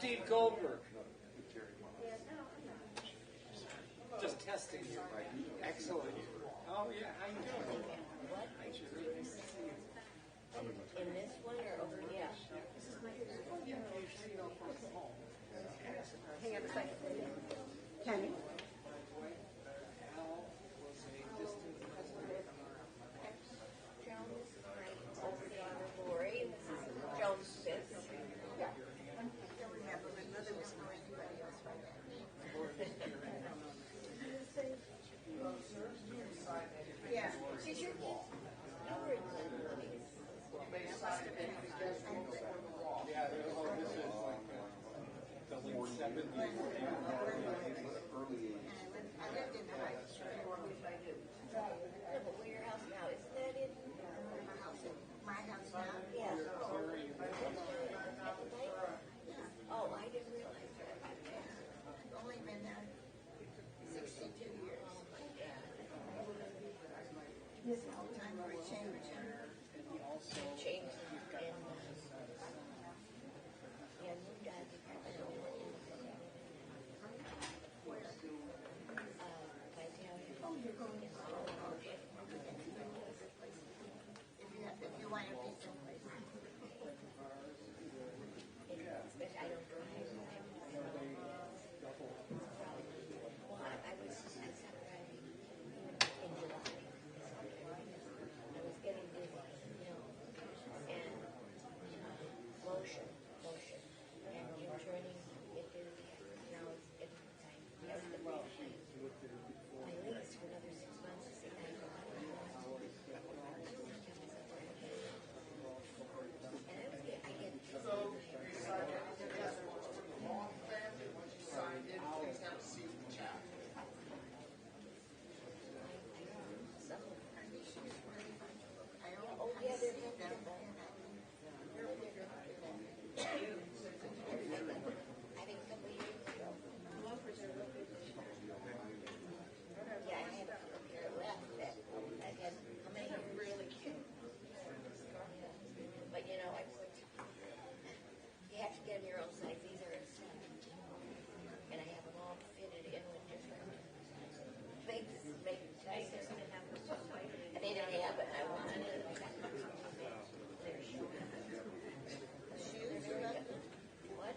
Steve Goldberg. Just testing you. Excellent. Oh yeah, how you doing? What? Hi, Jerry. Nice to see you. In this one or over here? Hang on a second. Kenny? Al was a distant cousin. Joan, this is my old daughter Lori, and this is Joan Smith. Yeah. I don't remember. My mother was know anybody else by that name. Yeah. Did your kids? You were in Glenwood. Yeah, this is like the late 70s. I lived in the Heights. No, but where your house now? Isn't that in? My house now? Yeah. Oh, I didn't realize that. I've only been there 62 years. This is all time for a change. Changed and yeah, moved out. Oh, you're going to if you want a decent place. Especially I don't drive. Well, I stopped driving in July. I was getting dizzy, and motion, and you're turning into now it's getting time. Yes, the road. My lease for another 6 months is and I was I get So we decided together for the Roth family, once you signed in, please have a seat in the chat. Oh yeah, they're comfortable. I think a couple of years ago. Yeah, I had a pair left that I had how many years? Really cute. But I put you have to get them your own size. These are a set. And I have them all fitted in with different things to make it nicer. And they didn't have it, and I wanted it. They're shoes. What?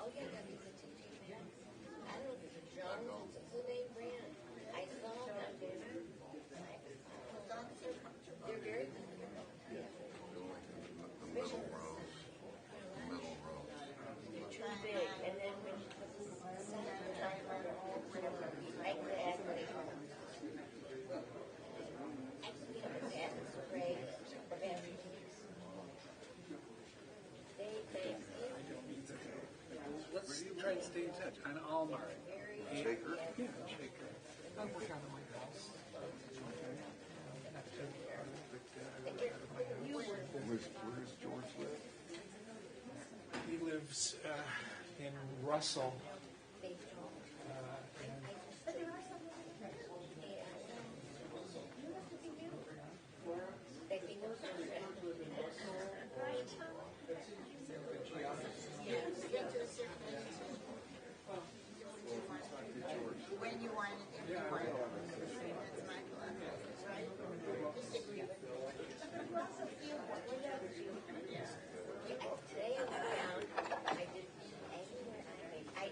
Oh yeah, that is a TJ Maxx. I don't know if it's a Jones, it's a name brand. I saw them. They're very comfortable. Yeah. Middle rows. They're too big, and then when you put the center exactly. Actually, the bath is great. The bathroom is Let's try and stay in touch on Almar. Shaker? Yeah, Shaker. I work out of my house. Where's George live? He lives in Russell. And they think of when you want it, if you want it. That's my club. Disagree with me. Today I went down, I did anywhere I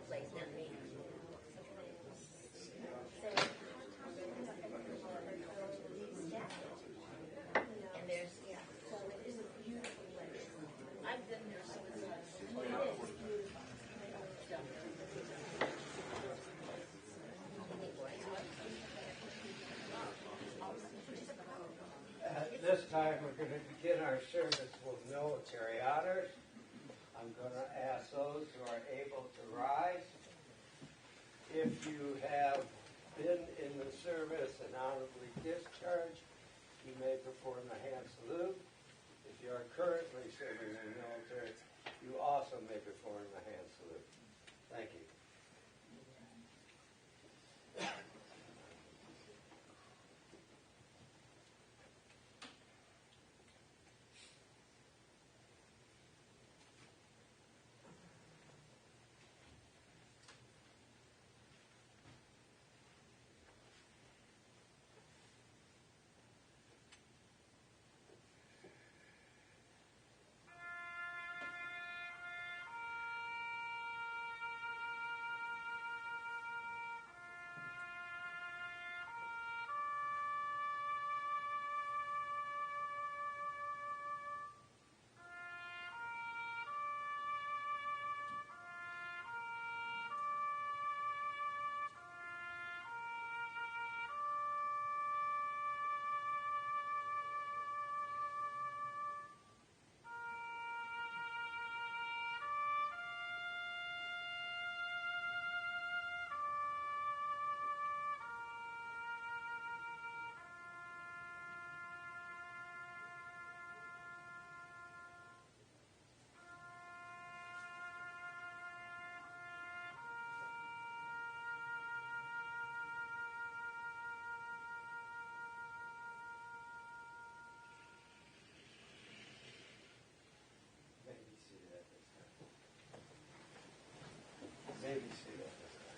place, not me. And there's, so it is a beautiful place. I've been there so many times. It is beautiful. At this time, we're going to begin our service with military honors. I'm going to ask those who are able to rise. If you have been in the service and honorably discharged, you may perform the hand salute. If you are currently serving in the military, you also may perform the hand salute. Thank you. Maybe see that this time.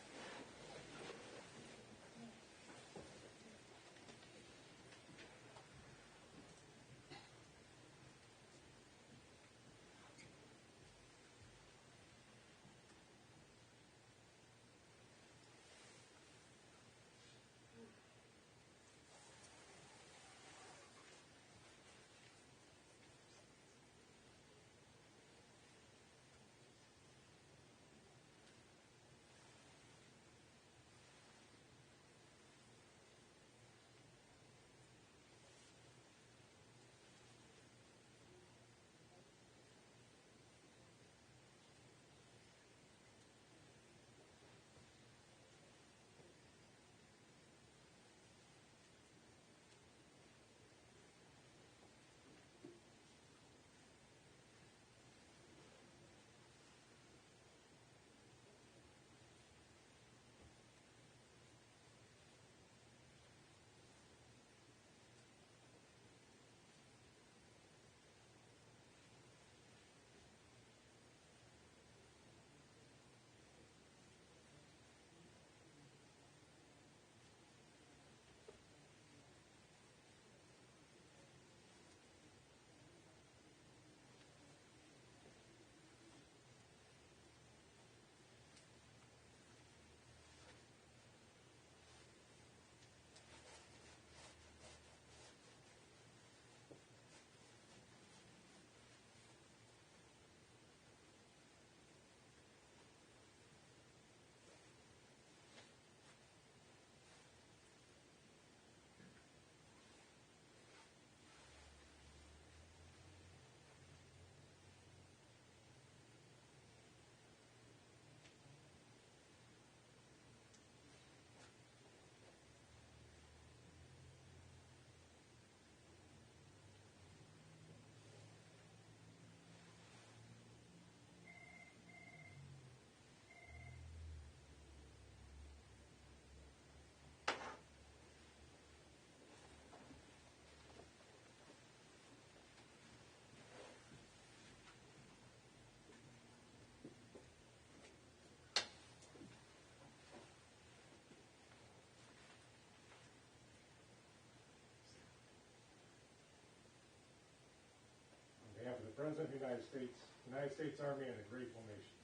On behalf of the President of the United States Army, and a grateful nation.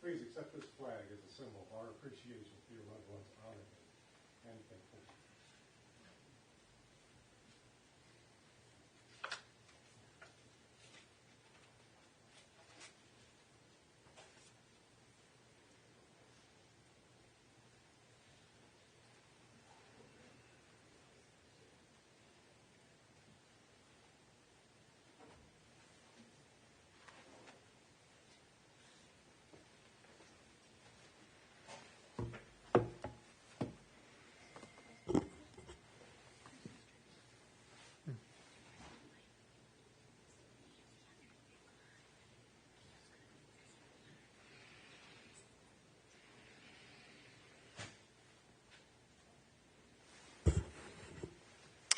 Please accept this flag as a symbol of our appreciation for your loved ones' honor and thankfulness.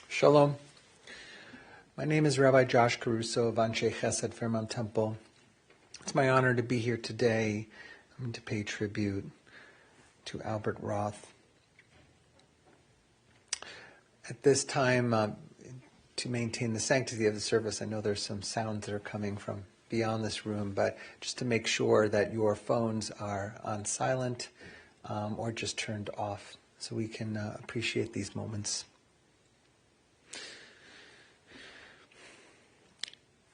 Shalom. My name is Rabbi Josh Caruso of Anshe Chesed Fairmount Temple. It's my honor to be here today to pay tribute to Albert Roth. At this time, to maintain the sanctity of the service, I know there's some sounds that are coming from beyond this room, but just to make sure that your phones are on silent or just turned off so we can appreciate these moments.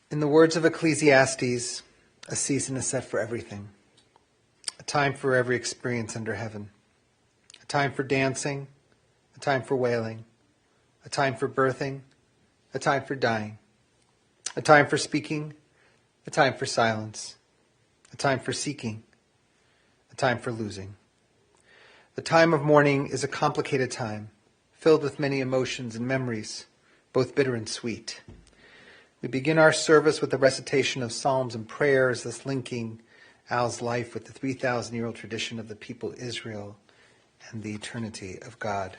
In the words of Ecclesiastes, a season is set for everything, a time for every experience under heaven, a time for dancing, a time for wailing, a time for birthing, a time for dying, a time for speaking, a time for silence, a time for seeking, a time for losing. The time of mourning is a complicated time, filled with many emotions and memories, both bitter and sweet. We begin our service with the recitation of psalms and prayers, thus linking Al's life with the 3,000-year-old tradition of the people Israel and the eternity of God.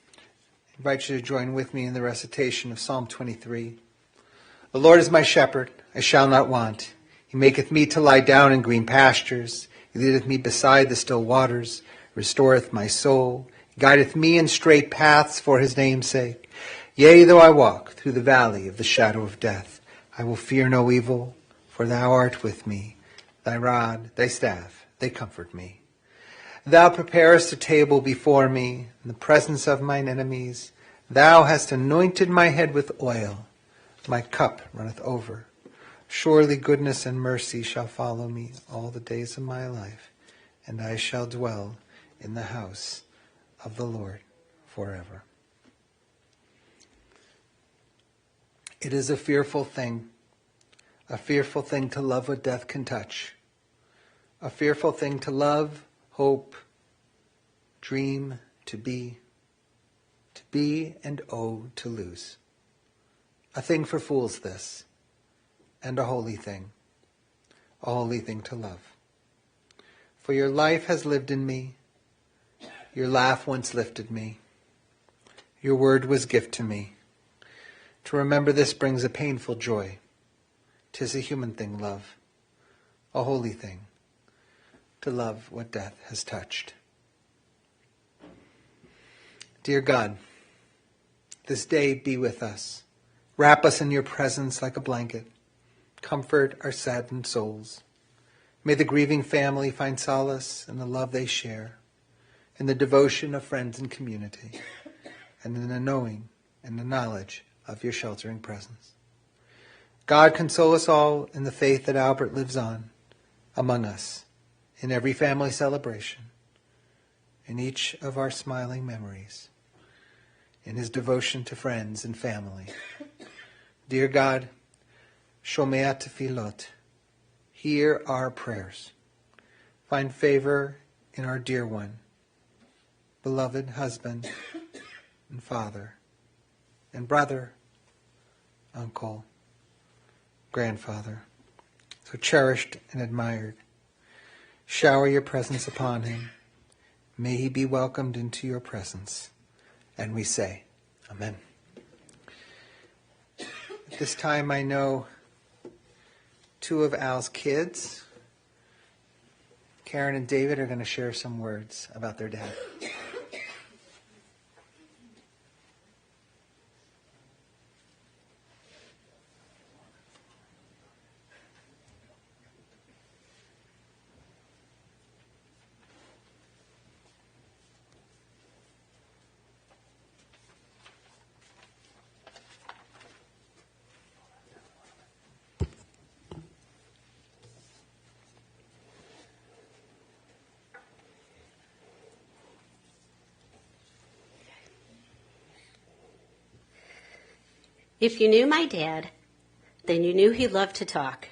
I invite you to join with me in the recitation of Psalm 23. The Lord is my shepherd, I shall not want. He maketh me to lie down in green pastures. He leadeth me beside the still waters, restoreth my soul. He guideth me in straight paths for his name's sake. Yea, though I walk through the valley of the shadow of death, I will fear no evil, for thou art with me. Thy rod, thy staff, they comfort me. Thou preparest a table before me in the presence of mine enemies. Thou hast anointed my head with oil. My cup runneth over. Surely goodness and mercy shall follow me all the days of my life, and I shall dwell in the house of the Lord forever. It is a fearful thing to love what death can touch, a fearful thing to love, hope, dream, to be and to lose. A thing for fools this, and a holy thing to love. For your life has lived in me, your laugh once lifted me, your word was gift to me. To remember this brings a painful joy. 'Tis a human thing, love, a holy thing, to love what death has touched. Dear God, this day be with us. Wrap us in your presence like a blanket. Comfort our saddened souls. May the grieving family find solace in the love they share, in the devotion of friends and community, and in the knowing and the knowledge of your sheltering presence. God, console us all in the faith that Albert lives on among us, in every family celebration, in each of our smiling memories, in his devotion to friends and family. Dear God, Shomea Tefillot, hear our prayers. Find favor in our dear one, beloved husband and father, and brother, uncle, grandfather, so cherished and admired. Shower your presence upon him. May he be welcomed into your presence. And we say, Amen. At this time, I know two of Al's kids, Karen and David, are going to share some words about their dad. If you knew my dad, then you knew he loved to talk,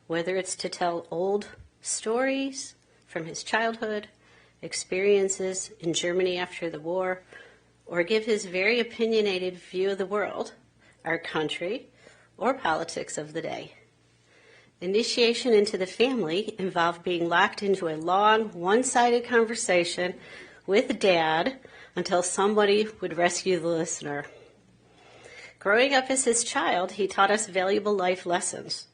whether it's to tell old stories from his childhood, experiences in Germany after the war, or give his very opinionated view of the world, our country, or politics of the day. Initiation into the family involved being locked into a long, one-sided conversation with Dad until somebody would rescue the listener. Growing up as his child, he taught us valuable life lessons.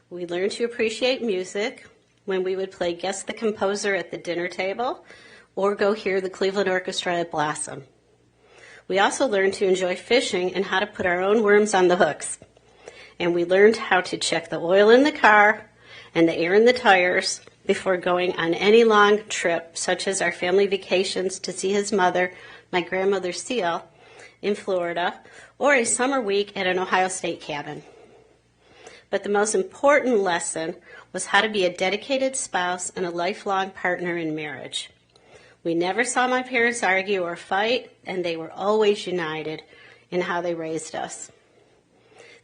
We learned to appreciate music when we would play Guess the Composer at the dinner table or go hear the Cleveland Orchestra at Blossom. We also learned to enjoy fishing and how to put our own worms on the hooks. And we learned how to check the oil in the car and the air in the tires before going on any long trip, such as our family vacations to see his mother, my grandmother Seal, in Florida, or a summer week at an Ohio State cabin. But the most important lesson was how to be a dedicated spouse and a lifelong partner in marriage. We never saw my parents argue or fight, and they were always united in how they raised us.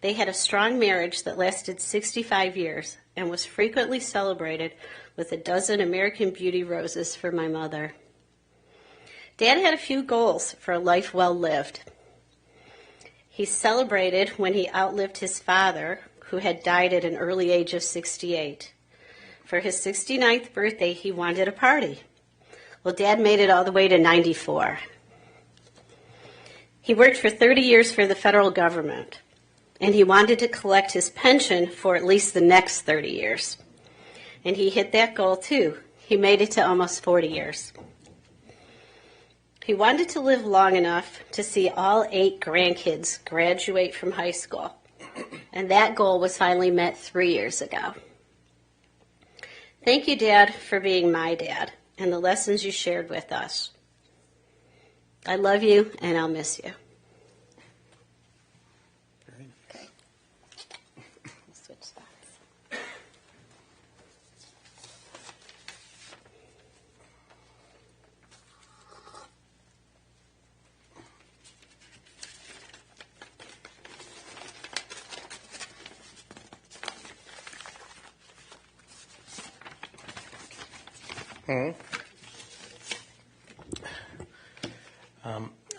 They had a strong marriage that lasted 65 years and was frequently celebrated with a dozen American Beauty roses for my mother. Dad had a few goals for a life well lived. He celebrated when he outlived his father, who had died at an early age of 68. For his 69th birthday, he wanted a party. Well, Dad made it all the way to 94. He worked for 30 years for the federal government, and he wanted to collect his pension for at least the next 30 years. And he hit that goal, too. He made it to almost 40 years. He wanted to live long enough to see all 8 grandkids graduate from high school, and that goal was finally met 3 years ago. Thank you, Dad, for being my dad and the lessons you shared with us. I love you, and I'll miss you. Okay. We'll switch spots.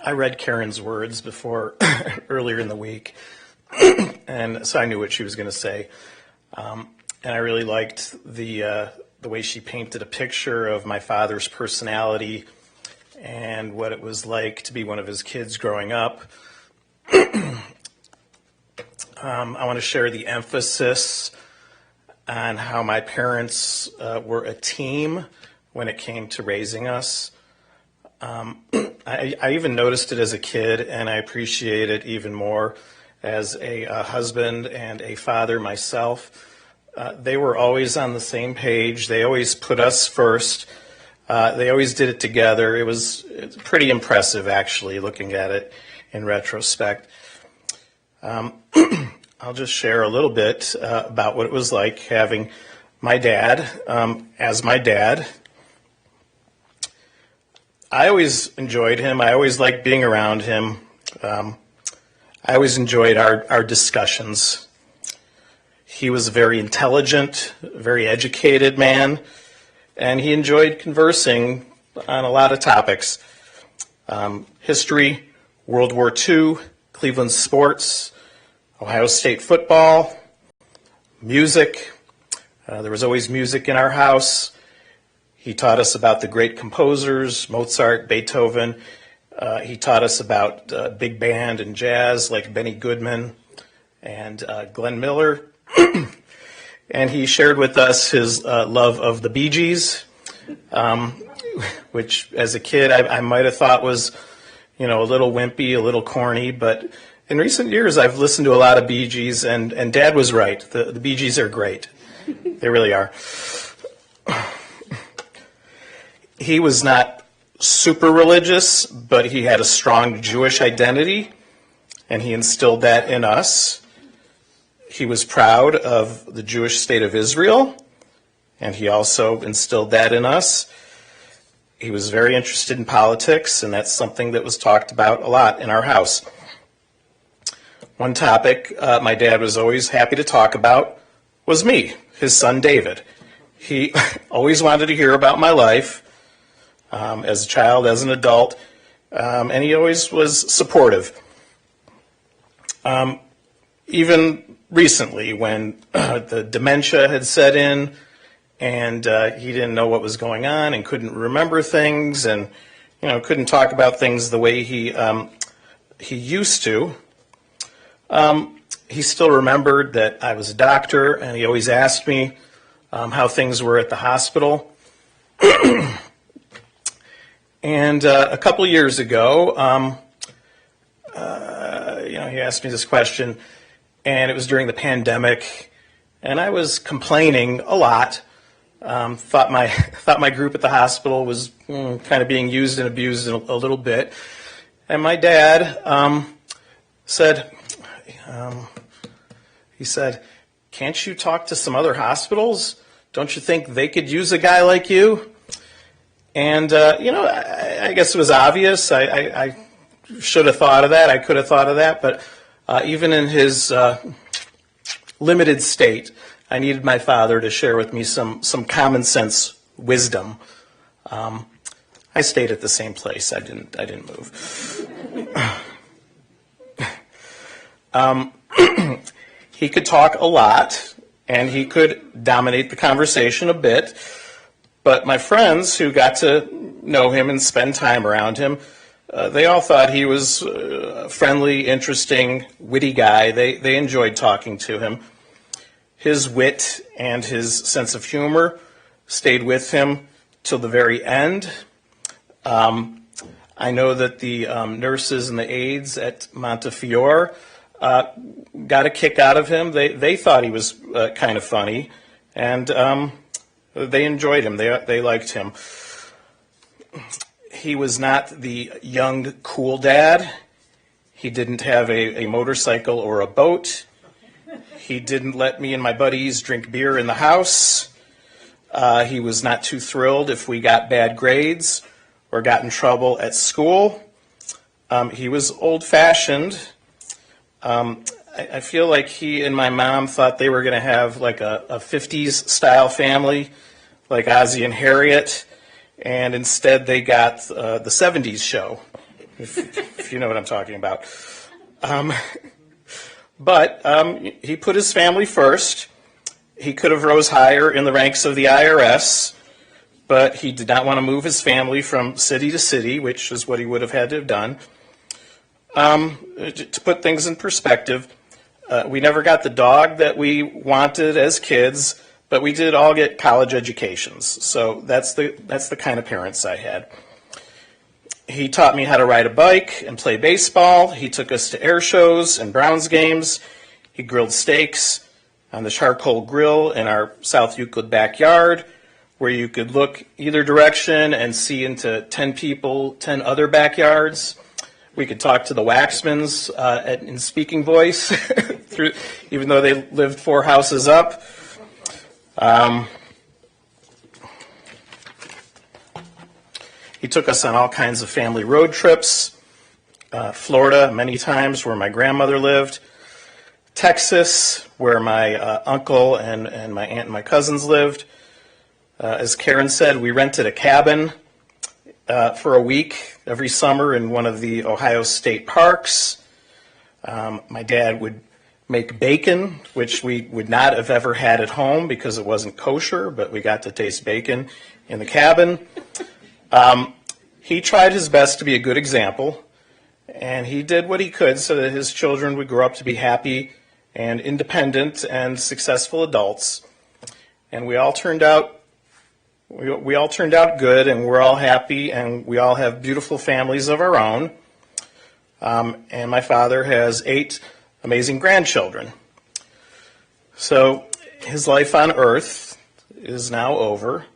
I read Karen's words before earlier in the week, and so I knew what she was going to say. And I really liked the way she painted a picture of my father's personality and what it was like to be one of his kids growing up. I want to share the emphasis on how my parents were a team when it came to raising us. I even noticed it as a kid, and I appreciate it even more as a husband and a father myself. They were always on the same page. They always put us first. They always did it together. It's pretty impressive, actually, looking at it in retrospect. I'll just share a little bit about what it was like having my dad as my dad. I always enjoyed him. I always liked being around him. I always enjoyed our discussions. He was a very intelligent, very educated man, and he enjoyed conversing on a lot of topics. History, World War II, Cleveland sports, Ohio State football, music. There was always music in our house. He taught us about the great composers, Mozart, Beethoven. He taught us about big band and jazz like Benny Goodman and Glenn Miller. And he shared with us his love of the Bee Gees, which as a kid I might have thought was, a little wimpy, a little corny. But in recent years I've listened to a lot of Bee Gees, and Dad was right. The Bee Gees are great. They really are. He was not super religious, but he had a strong Jewish identity, and he instilled that in us. He was proud of the Jewish state of Israel, and he also instilled that in us. He was very interested in politics, and that's something that was talked about a lot in our house. One topic my dad was always happy to talk about was me, his son David. He always wanted to hear about my life as a child, as an adult, and he always was supportive. Even recently, when the dementia had set in and he didn't know what was going on and couldn't remember things and couldn't talk about things the way he used to, he still remembered that I was a doctor, and he always asked me how things were at the hospital. And a couple of years ago, he asked me this question, and it was during the pandemic, and I was complaining a lot. Thought my group at the hospital was kind of being used and abused a little bit, and my dad said, "Can't you talk to some other hospitals? Don't you think they could use a guy like you?" And I guess it was obvious. I should have thought of that. I could have thought of that, but even in his limited state, I needed my father to share with me some common sense wisdom. I stayed at the same place. I didn't move. He could talk a lot, and he could dominate the conversation a bit. But my friends who got to know him and spend time around him, they all thought he was a friendly, interesting, witty guy. They enjoyed talking to him. His wit and his sense of humor stayed with him till the very end. I know that the nurses and the aides at Montefiore got a kick out of him. They thought he was kind of funny, and they enjoyed him. They liked him. He was not the young, cool dad. He didn't have a motorcycle or a boat. He didn't let me and my buddies drink beer in the house. He was not too thrilled if we got bad grades or got in trouble at school. He was old-fashioned. I feel like he and my mom thought they were going to have like a 50s style family, like Ozzie and Harriet, and instead they got the 70s show, if you know what I'm talking about. But he put his family first. He could have rose higher in the ranks of the IRS, but he did not want to move his family from city to city, which is what he would have had to have done. To put things in perspective, we never got the dog that we wanted as kids, but we did all get college educations. So that's the kind of parents I had. He taught me how to ride a bike and play baseball. He took us to air shows and Browns games. He grilled steaks on the charcoal grill in our South Euclid backyard, where you could look either direction and see into 10 people, 10 other backyards. We could talk to the Waxmans in speaking voice, even though they lived 4 houses up. He took us on all kinds of family road trips. Florida, many times, where my grandmother lived. Texas, where my uncle and my aunt and my cousins lived. As Karen said, we rented a cabin for a week every summer in one of the Ohio State parks. My dad would make bacon, which we would not have ever had at home because it wasn't kosher, but we got to taste bacon in the cabin. He tried his best to be a good example, and he did what he could so that his children would grow up to be happy and independent and successful adults. And we all turned out good, and we're all happy, and we all have beautiful families of our own. And my father has 8 amazing grandchildren. So his life on earth is now over,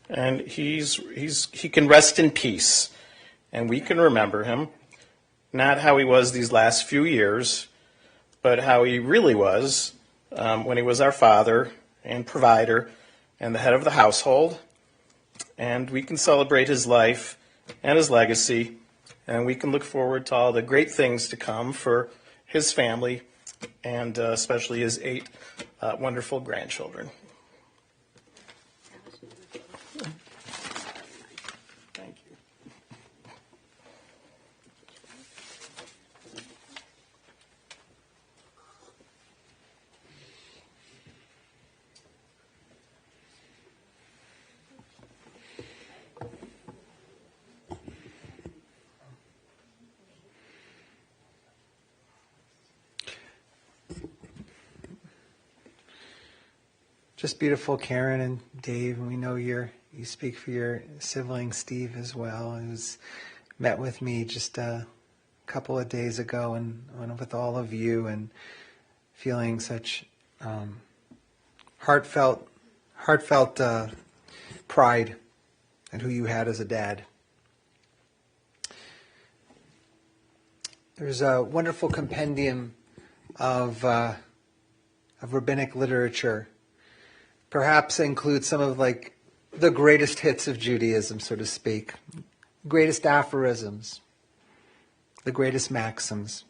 and he can rest in peace, and we can remember him, not how he was these last few years, but how he really was when he was our father and provider and the head of the household. And we can celebrate his life and his legacy, and we can look forward to all the great things to come for his family and especially his 8 wonderful grandchildren. Thank you. Just beautiful, Karen and Dave. And we know you speak for your sibling Steve as well, who's met with me just a couple of days ago, and with all of you, and feeling such heartfelt pride at who you had as a dad. There's a wonderful compendium of rabbinic literature. Perhaps includes some of the greatest hits of Judaism, so to speak, greatest aphorisms, the greatest maxims.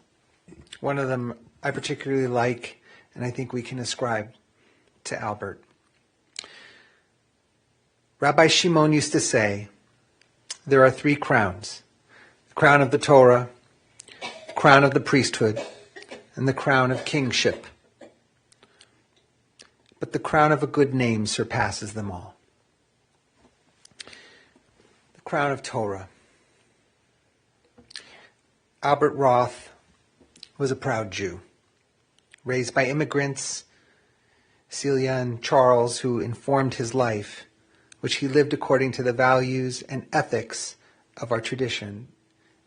One of them I particularly like, and I think we can ascribe to Albert. Rabbi Shimon used to say, there are 3 crowns: the crown of the Torah, the crown of the priesthood, and the crown of kingship. But the crown of a good name surpasses them all. The crown of Torah. Albert Roth was a proud Jew, raised by immigrants, Celia and Charles, who informed his life, which he lived according to the values and ethics of our tradition.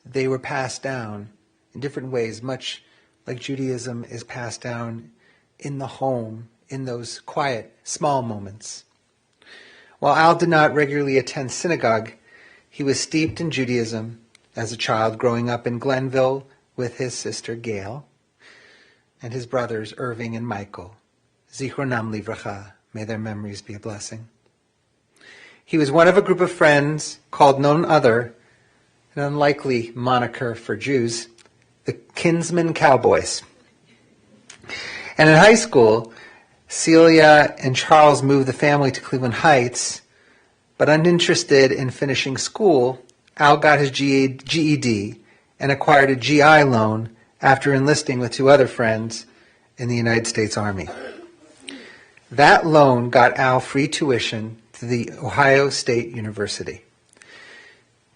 They were passed down in different ways, much like Judaism is passed down in the home, in those quiet, small moments. While Al did not regularly attend synagogue, he was steeped in Judaism as a child, growing up in Glenville with his sister Gail and his brothers Irving and Michael. Zichronam livracha, may their memories be a blessing. He was one of a group of friends called none other, an unlikely moniker for Jews, the Kinsman Cowboys. And in high school, Celia and Charles moved the family to Cleveland Heights, but uninterested in finishing school, Al got his GED and acquired a GI loan after enlisting with 2 other friends in the United States Army. That loan got Al free tuition to the Ohio State University.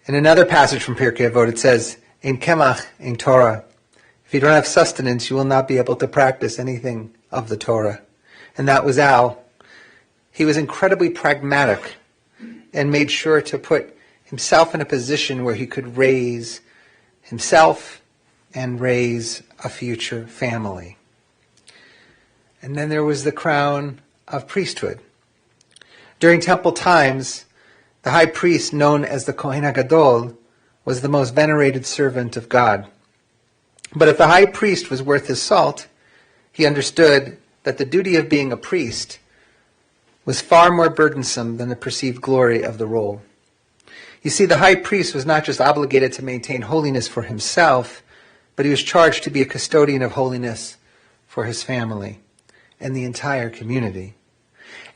In another passage from Pirkei Avot, it says, "Ein kemach, ein Torah." If you don't have sustenance, you will not be able to practice anything of the Torah. And that was Al. He was incredibly pragmatic and made sure to put himself in a position where he could raise himself and raise a future family. And then there was the crown of priesthood. During temple times, the high priest, known as the Kohen HaGadol, was the most venerated servant of God. But if the high priest was worth his salt, he understood that the duty of being a priest was far more burdensome than the perceived glory of the role. You see, the high priest was not just obligated to maintain holiness for himself, but he was charged to be a custodian of holiness for his family and the entire community.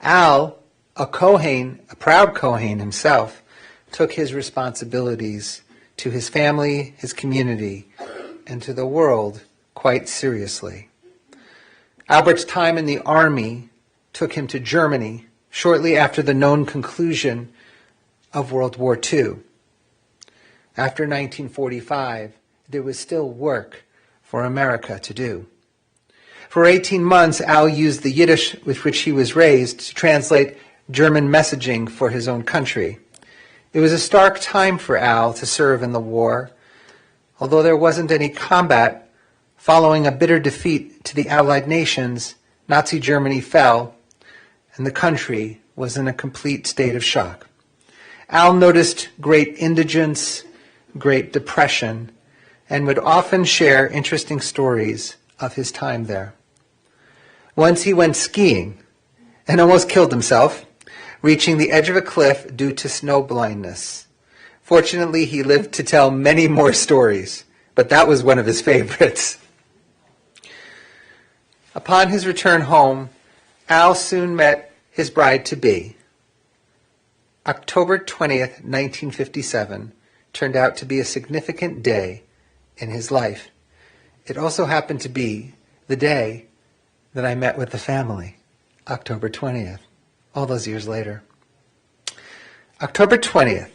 Al, a Kohen, a proud Kohen himself, took his responsibilities to his family, his community, and to the world quite seriously. Albert's time in the army took him to Germany shortly after the known conclusion of World War II. After 1945, there was still work for America to do. For 18 months, Al used the Yiddish with which he was raised to translate German messaging for his own country. It was a stark time for Al to serve in the war. Although there wasn't any combat, following a bitter defeat to the Allied nations, Nazi Germany fell, and the country was in a complete state of shock. Al noticed great indigence, great depression, and would often share interesting stories of his time there. Once he went skiing and almost killed himself, reaching the edge of a cliff due to snow blindness. Fortunately, he lived to tell many more stories, but that was one of his favorites. Upon his return home, Al soon met his bride-to-be. October 20th, 1957, turned out to be a significant day in his life. It also happened to be the day that I met with the family, October 20th, all those years later. October 20th.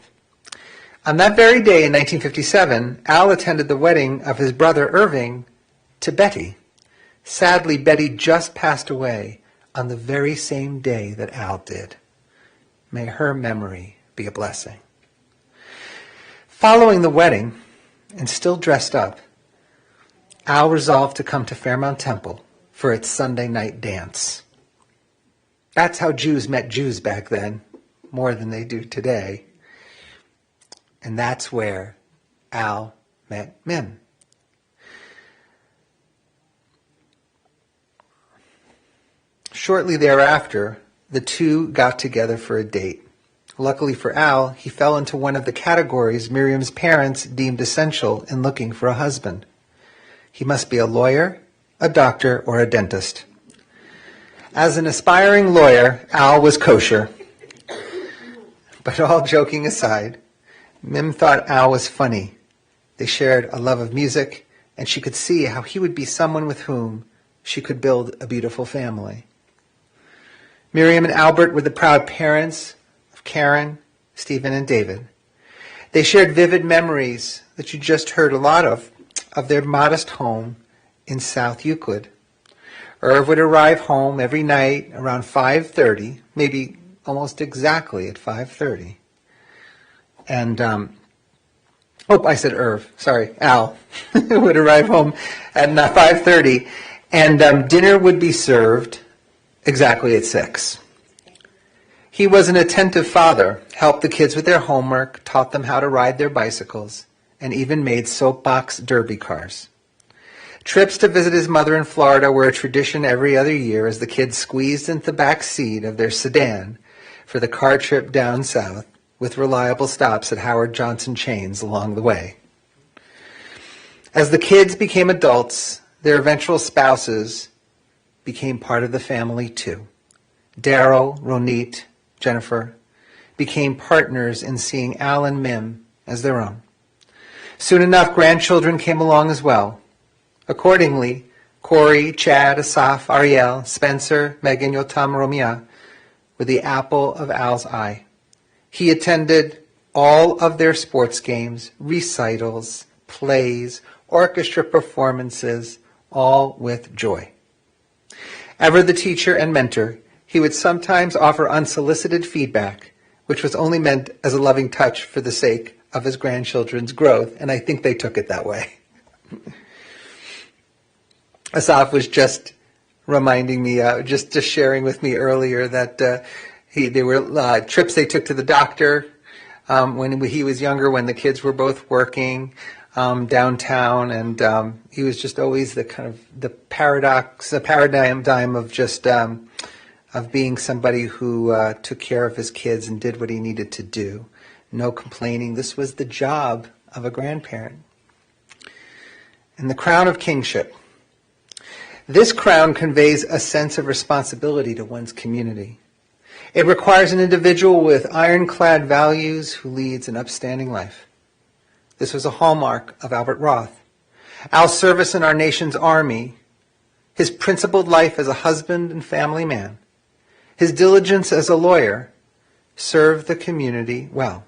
On that very day in 1957, Al attended the wedding of his brother Irving to Betty. Sadly, Betty just passed away on the very same day that Al did. May her memory be a blessing. Following the wedding, and still dressed up, Al resolved to come to Fairmount Temple for its Sunday night dance. That's how Jews met Jews back then, more than they do today. And that's where Al met Mim. Shortly thereafter, the two got together for a date. Luckily for Al, he fell into one of the categories Miriam's parents deemed essential in looking for a husband. He must be a lawyer, a doctor, or a dentist. As an aspiring lawyer, Al was kosher. But all joking aside, Mim thought Al was funny. They shared a love of music, and she could see how he would be someone with whom she could build a beautiful family. Miriam and Albert were the proud parents of Karen, Stephen, and David. They shared vivid memories that you just heard a lot of their modest home in South Euclid. Irv would arrive home every night around 5:30, maybe almost exactly at 5:30. And, I said Irv, sorry, Al would arrive home at 5:30, and dinner would be served exactly at 6. He was an attentive father, helped the kids with their homework, taught them how to ride their bicycles, and even made soapbox derby cars. Trips to visit his mother in Florida were a tradition every other year as the kids squeezed into the back seat of their sedan for the car trip down south, with reliable stops at Howard Johnson Chains along the way. As the kids became adults, their eventual spouses became part of the family too. Daryl, Ronit, Jennifer became partners in seeing Al and Mim as their own. Soon enough, grandchildren came along as well. Accordingly, Corey, Chad, Asaf, Ariel, Spencer, Megan, Yotam, Romia were the apple of Al's eye. He attended all of their sports games, recitals, plays, orchestra performances, all with joy. Ever the teacher and mentor, he would sometimes offer unsolicited feedback, which was only meant as a loving touch for the sake of his grandchildren's growth, and I think they took it that way. Asaf was just reminding me, just sharing with me earlier that there were trips they took to the doctor when he was younger, when the kids were both working downtown, and he was just always the kind of the paradigm of just of being somebody who took care of his kids and did what he needed to do. No complaining. This was the job of a grandparent. And the crown of kingship. This crown conveys a sense of responsibility to one's community. It requires an individual with ironclad values who leads an upstanding life. This was a hallmark of Albert Roth. Al's service in our nation's army, his principled life as a husband and family man, his diligence as a lawyer, served the community well.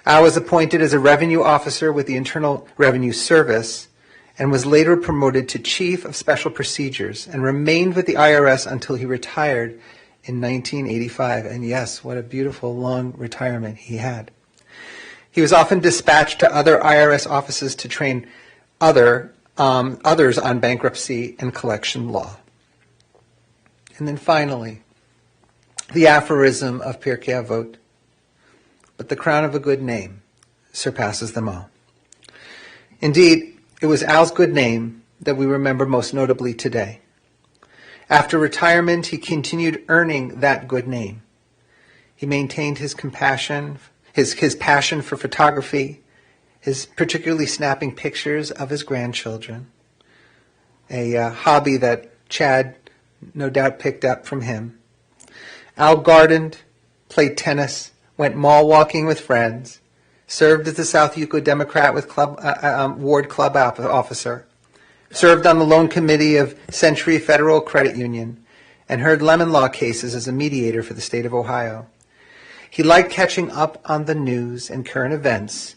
Al was appointed as a revenue officer with the Internal Revenue Service and was later promoted to Chief of Special Procedures and remained with the IRS until he retired in 1985. And yes, what a beautiful long retirement he had. He was often dispatched to other IRS offices to train others on bankruptcy and collection law. And then finally, the aphorism of Pirkei Avot, but the crown of a good name surpasses them all. Indeed, it was Al's good name that we remember most notably today. After retirement, he continued earning that good name. He maintained his passion for photography, his particularly snapping pictures of his grandchildren, a hobby that Chad no doubt picked up from him. Al gardened, played tennis, went mall walking with friends, served as the South Yuko Democrat with ward club officer, served on the loan committee of Century Federal Credit Union, and heard lemon law cases as a mediator for the state of Ohio. He liked catching up on the news and current events,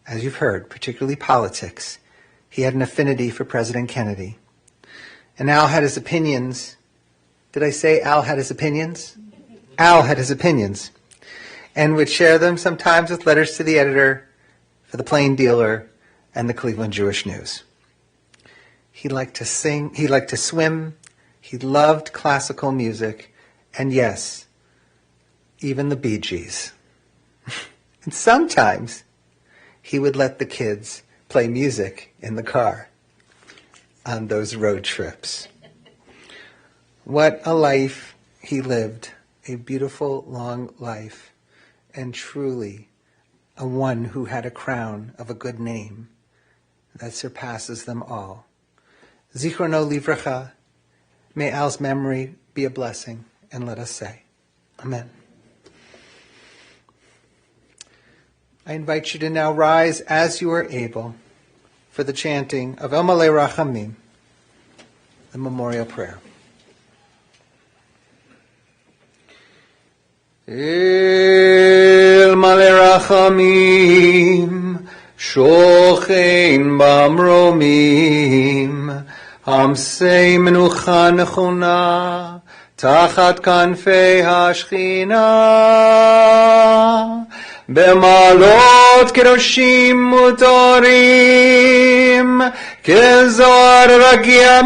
as you've heard, particularly politics. He had an affinity for President Kennedy. And Al had his opinions. Did I say Al had his opinions? Al had his opinions, and would share them sometimes with letters to the editor for the Plain Dealer and the Cleveland Jewish News. He liked to sing, he liked to swim, he loved classical music, and yes, even the Bee Gees. And sometimes he would let the kids play music in the car on those road trips. What a life he lived, a beautiful, long life, and truly a one who had a crown of a good name that surpasses them all. Zichrono livracha, may Al's memory be a blessing, and let us say, Amen. I invite you to now rise as you are able for the chanting of El Malei Rachamim, the memorial prayer. El Malei Rachamim, Shochein Bamromim, Hamsei Menucha Nechona, Tachat Kanfei HaShechina, במעלות קדושים מותרים, כזוהר רגיע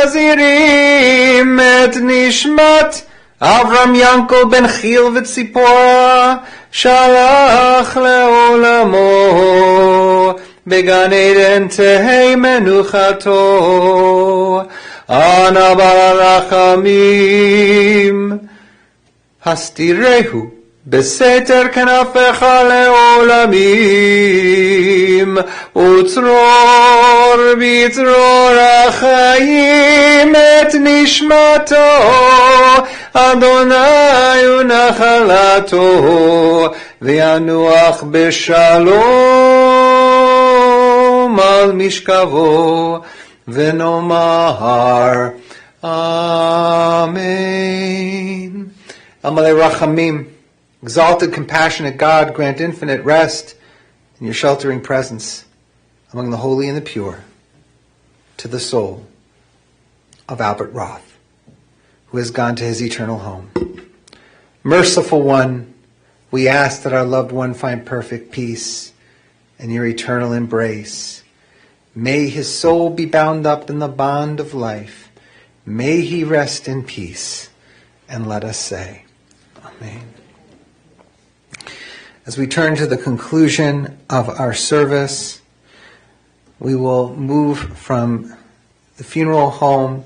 מזהירים את נשמת אברהם ינקל בן חיל וציפורה, שלח לעולמו, בגן עדן תהי מנוחתו, אנא בעל הרחמים, הסתירהו בסתר כנפיך לעולמים, וצרור בצרור החיים את נשמתו, אדוני ונחלתו, וינוח בשלום על משכבו, ונאמר אמן. El Malei Rachamim, exalted, compassionate God, grant infinite rest in your sheltering presence among the holy and the pure to the soul of Albert Roth, who has gone to his eternal home. Merciful One, we ask that our loved one find perfect peace in your eternal embrace. May his soul be bound up in the bond of life. May he rest in peace. And let us say, Amen. As we turn to the conclusion of our service, we will move from the funeral home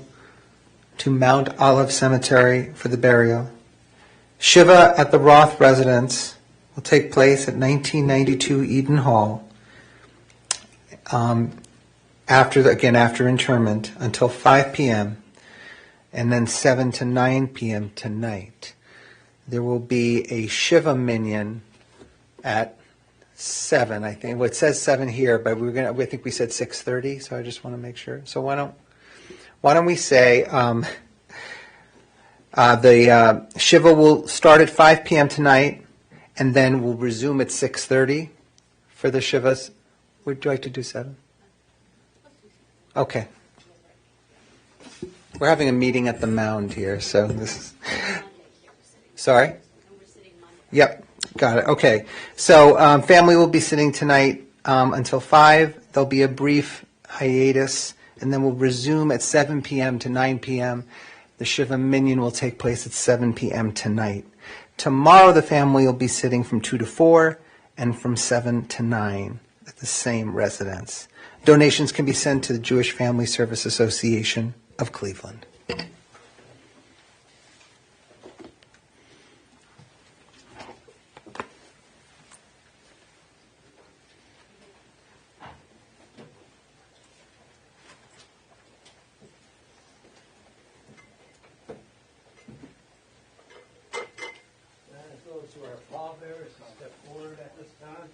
to Mount Olive Cemetery for the burial. Shiva at the Roth residence will take place at 1992 Eden Hall after interment until 5 p.m. and then 7 to 9 p.m. tonight. There will be a Shiva minyan at 7, I think. Well, it says 7 here, but I think we said 6:30, so I just want to make sure. So why don't we say the Shiva will start at 5 p.m. tonight, and then we'll resume at 6:30 for the Shivas. Would you like to do 7? Okay. We're having a meeting at the Mound here, so this is... Sorry? Yep, got it. Okay. So family will be sitting tonight until 5. There'll be a brief hiatus, and then we'll resume at 7 p.m. to 9 p.m. The Shiva Minyan will take place at 7 p.m. tonight. Tomorrow the family will be sitting from 2 to 4 and from 7 to 9 at the same residence. Donations can be sent to the Jewish Family Service Association of Cleveland. to our pallbearers to step forward at this time.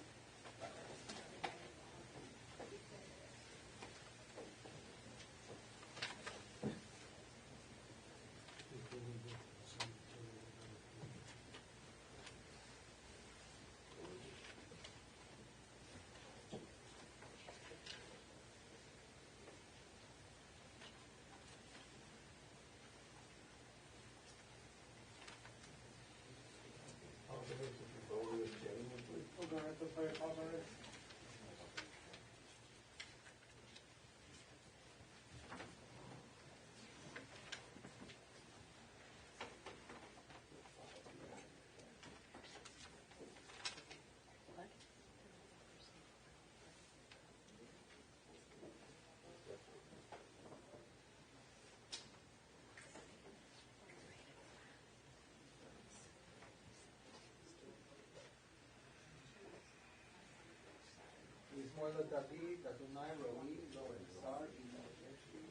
Ismoilo David, Adonai Roi, Lo Esar, Ino Yeshi.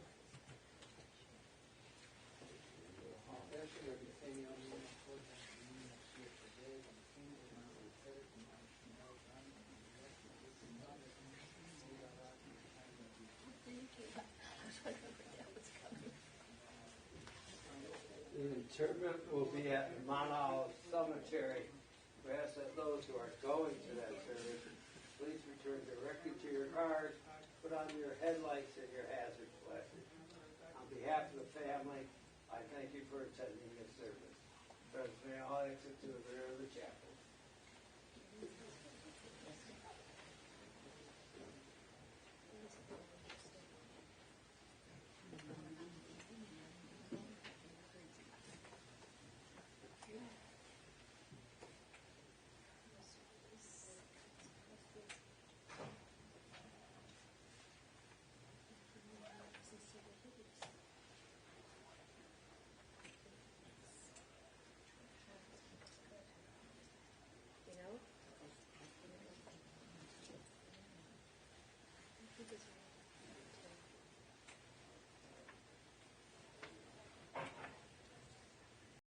The interment will be at the Mount Olive Cemetery. We ask that those who are going to that service, please return directly to your cars, put on your headlights and your hazard flashes. On behalf of the family, I thank you for attending this service. Friends, may all exit to the rear of the chapel.